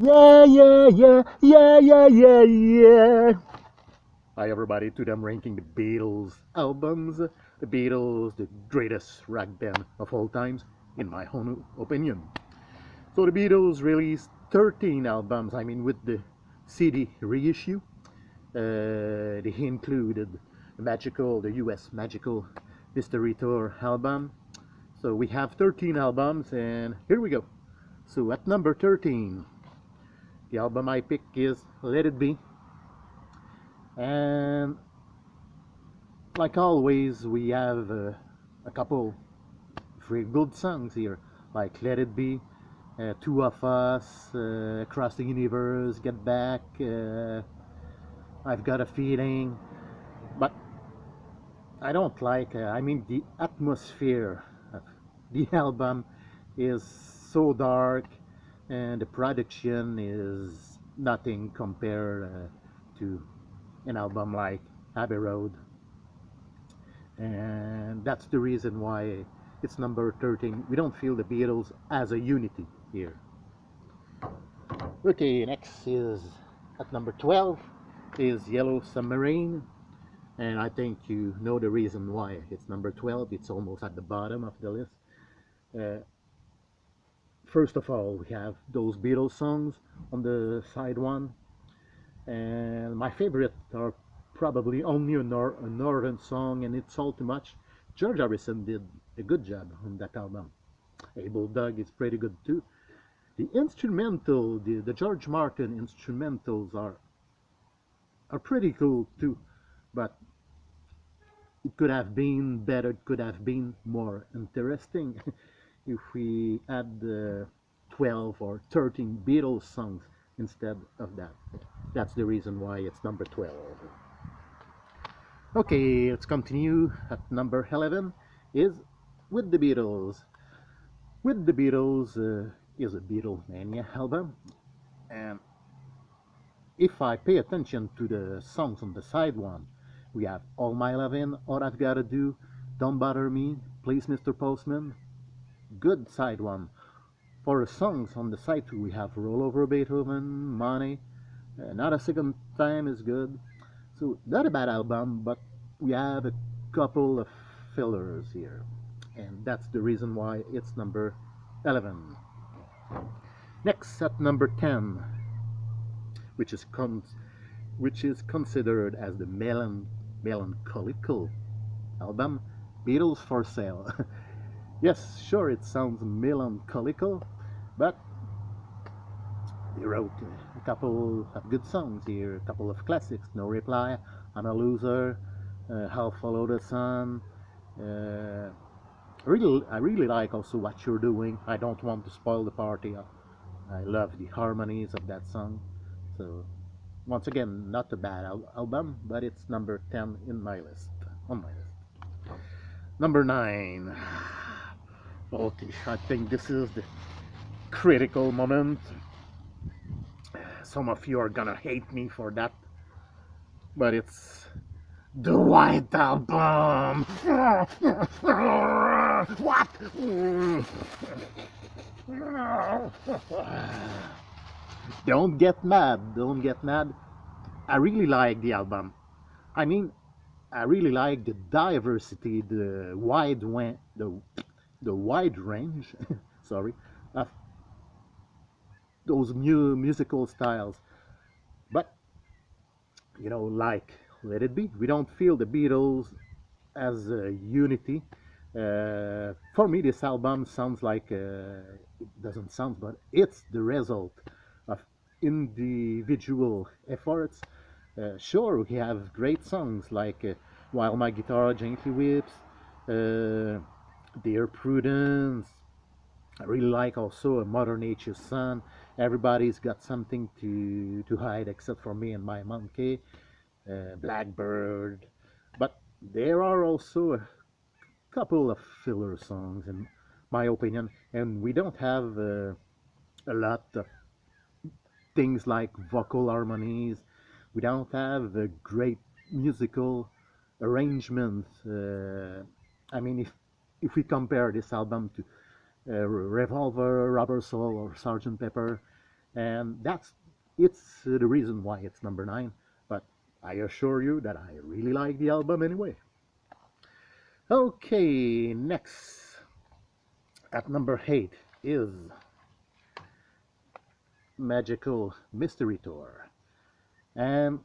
Yeah, yeah, yeah, yeah, yeah, yeah, yeah. Hi, everybody. Today I'm ranking the Beatles albums. The Beatles, the greatest rock band of all times, in my own opinion. So the Beatles released 13 albums. I mean, with the CD reissue, they included the US Magical Mystery Tour album. So we have 13 albums, and here we go. So at number 13, the album I pick is Let It Be. And like always, we have a couple very good songs here, like Let It Be, Two of Us, Across the Universe, Get Back, I've Got a Feeling. But I don't like, I mean, the atmosphere of the album is so dark, and the production is nothing compared to an album like Abbey Road. And that's the reason why it's number 13. We don't feel the Beatles as a unity here. Okay, next is at number 12 is Yellow Submarine, and I think you know the reason why it's number 12. It's almost at the bottom of the list. uh, First of all, we have those Beatles songs on the side one, and my favorite are probably only a northern song, and It's All Too Much. George Harrison did a good job on that album. Abel Doug is pretty good too. The George Martin instrumentals are pretty cool too, but it could have been better. It could have been more interesting if we had 12 or 13 Beatles songs instead of that. That's the reason why it's number 12. Okay, let's continue. At number 11 is With the Beatles. With the Beatles is a Beatlemania album, and if I pay attention to the songs on the side one, we have All My Lovin', All I've Gotta Do, Don't Bother Me, Please Mr. Postman, good side one. For the songs on the side two, we have Roll Over Beethoven, Money, Not a Second Time is good. So, not a bad album, but we have a couple of fillers here. And that's the reason why it's number 11. Next, at number 10, which is considered as the melancholical album, Beatles for Sale. Yes, sure, it sounds melancholical, but they wrote a couple of good songs here, a couple of classics: No Reply, I'm a Loser, How Follow the Sun. Uh, I really like also What You're Doing. I don't want to spoil the party. I love the harmonies of that song. So once again, not a bad album, but it's number 10 in my list. On my list. Number 9. Okay, I think this is the critical moment. Some of you are gonna hate me for that, but it's the White Album. What? Don't get mad. Don't get mad. I really like the album. I mean, I really like the diversity, the wide range, sorry, of those new musical styles. But like Let It Be, we don't feel the Beatles as a unity. For me, this album sounds like it doesn't sound, but it's the result of individual efforts. Sure, we have great songs like While My Guitar Gently Weeps, uh, Dear Prudence. I really like also a Mother Nature's Son. Everybody's got something to hide except for me and my monkey, Blackbird. But there are also a couple of filler songs, in my opinion, and we don't have a lot of things like vocal harmonies. We don't have a great musical arrangement. I mean, if we compare this album to Revolver, Rubber Soul, or Sergeant Pepper, and it's the reason why it's number 9. But I assure you that I really like the album anyway. Okay, next at number 8 is Magical Mystery Tour. And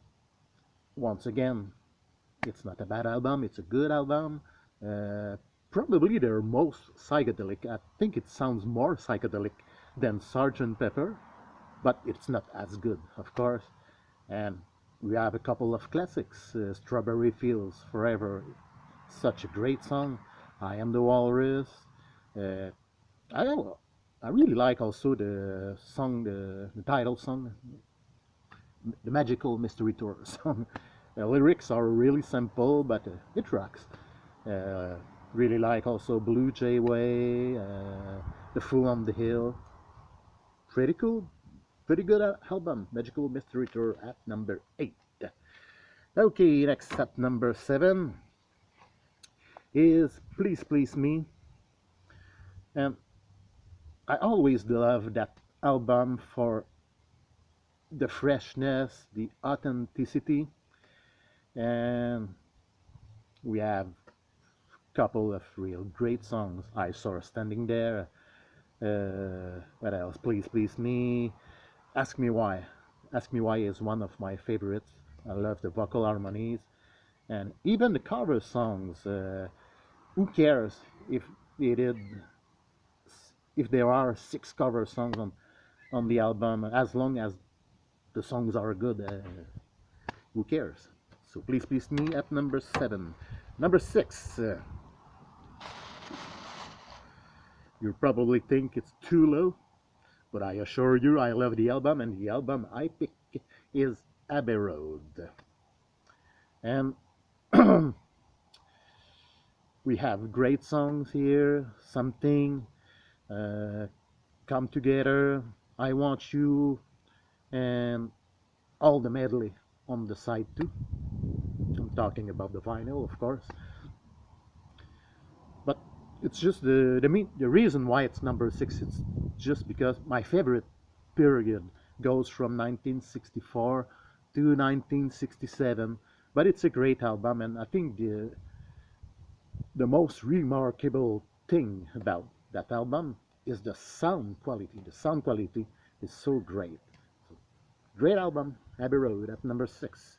once again, it's not a bad album, it's a good album. Uh, Probably their most psychedelic. I think it sounds more psychedelic than Sgt. Pepper, but it's not as good, of course. And we have a couple of classics. Strawberry Fields Forever, such a great song. I Am the Walrus. Uh, I I really like also the song, the title song, the Magical Mystery Tour song. The lyrics are really simple, but it rocks. Uh, really like also Blue Jay Way, The Fool on the Hill. Pretty cool, pretty good album. Magical Mystery Tour at number 8. Okay, next at number 7 is Please Please Me. And I always love that album for the freshness, the authenticity, and we have a couple of real great songs. I Saw Her Standing There. What else? Please Please Me. Ask Me Why. Ask Me Why is one of my favorites. I love the vocal harmonies and even the cover songs. Who cares if they did if there are 6 cover songs on the album, as long as the songs are good? Who cares? So Please Please Me at number 7. Number 6. You probably think it's too low, but I assure you I love the album, and the album I pick is Abbey Road. And we have great songs here. Something, uh, Come Together, I Want You, and all the medley on the side too. I'm talking about the vinyl, of course. But it's just the reason why it's number 6. It's just because my favorite period goes from 1964 to 1967. But it's a great album, and I think the most remarkable thing about that album is the sound quality. The sound quality is so great. So, great album, Abbey Road at number 6.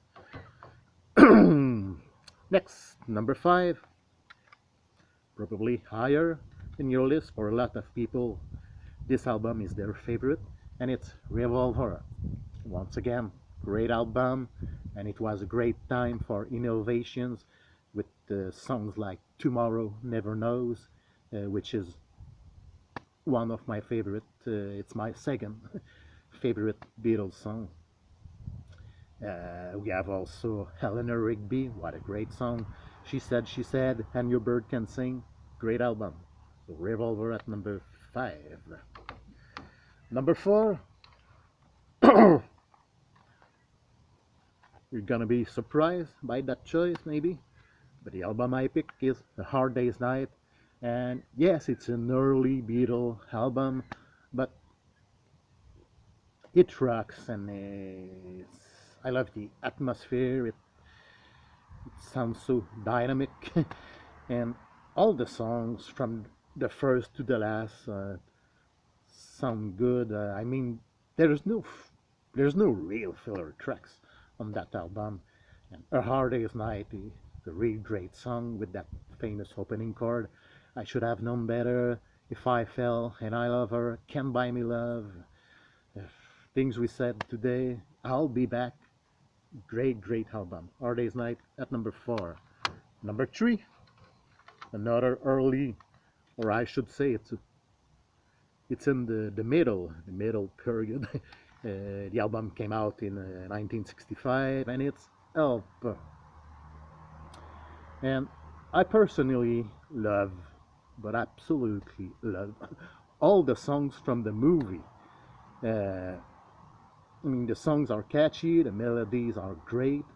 Next, number 5, probably higher in your list for a lot of people. This album is their favorite, and it's Revolver. Once again, great album, and it was a great time for innovations with songs like Tomorrow Never Knows, which is one of my favorite. It's my second favorite Beatles song. We have also Eleanor Rigby. What a great song. She Said, and Your Bird Can Sing. Great album. So Revolver at number 5. Number 4. You're gonna be surprised by that choice, maybe. But the album I pick is A Hard Day's Night. And yes, it's an early Beatles album, but it rocks, and I love the atmosphere. It sounds so dynamic, and all the songs from the first to the last sound good. I mean, there's no there's no real filler tracks on that album. And A Hard Day's Night is a really great song with that famous opening chord. I Should Have Known Better, If I Fell, and I Love Her, Can't Buy Me Love, Things We Said Today, I'll Be Back. Great, great album. Hard Day's Night at number 4. Number 3, another early, or I should say it's in the middle period. The album came out in 1965, and it's Help. And I personally love, but absolutely love, all the songs from the movie. Uh, I mean, the songs are catchy, the melodies are great.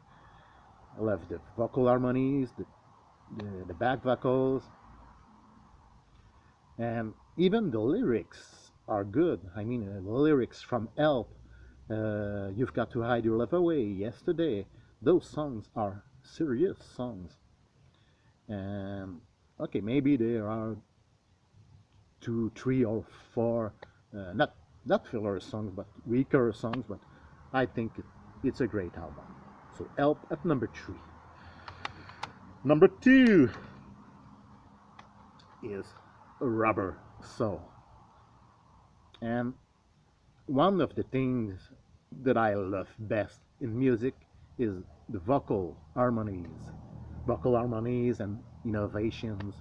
I love the vocal harmonies, the back vocals, and even the lyrics are good. I mean, lyrics from Help, You've Got to Hide Your Love Away, Yesterday. Those songs are serious songs. And okay, maybe there are two, three, or four, not filler songs, but weaker songs. But I think it's a great album. So Help at number 3. Number 2 is Rubber Soul. And one of the things that I love best in music is the vocal harmonies and innovations.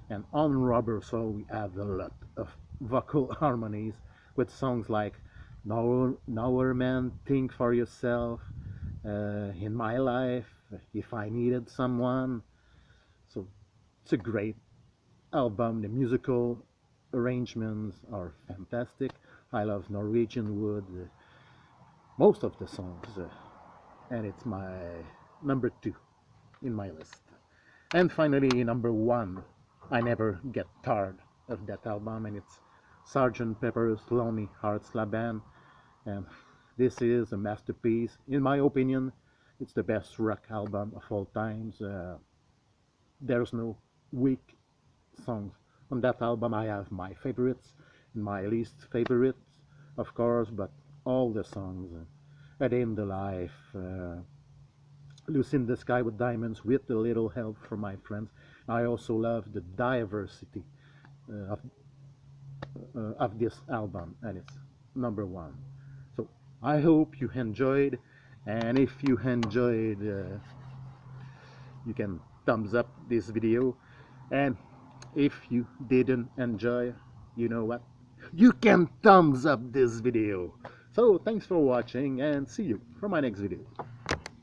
And on Rubber Soul, we have a lot of vocal harmonies with songs like Now Man, Think for Yourself, In My Life, If I Needed Someone. So it's a great album. The musical arrangements are fantastic. I love Norwegian Wood, most of the songs, and it's my number 2 in my list. And finally, number 1, I never get tired of that album, and it's Sgt. Pepper's Lonely Hearts Club Band. And this is a masterpiece. In my opinion, it's the best rock album of all times. There's no weak songs on that album. I have my favorites and my least favorites, of course, but all the songs, A Day in the Life, Lucy in the Sky with Diamonds, with a little help from my friends. I also love the diversity of this album, and it's number 1. So I hope you enjoyed, and if you enjoyed, you can thumbs up this video, and if you didn't enjoy, you know what, you can thumbs up this video. So thanks for watching, and see you for my next video.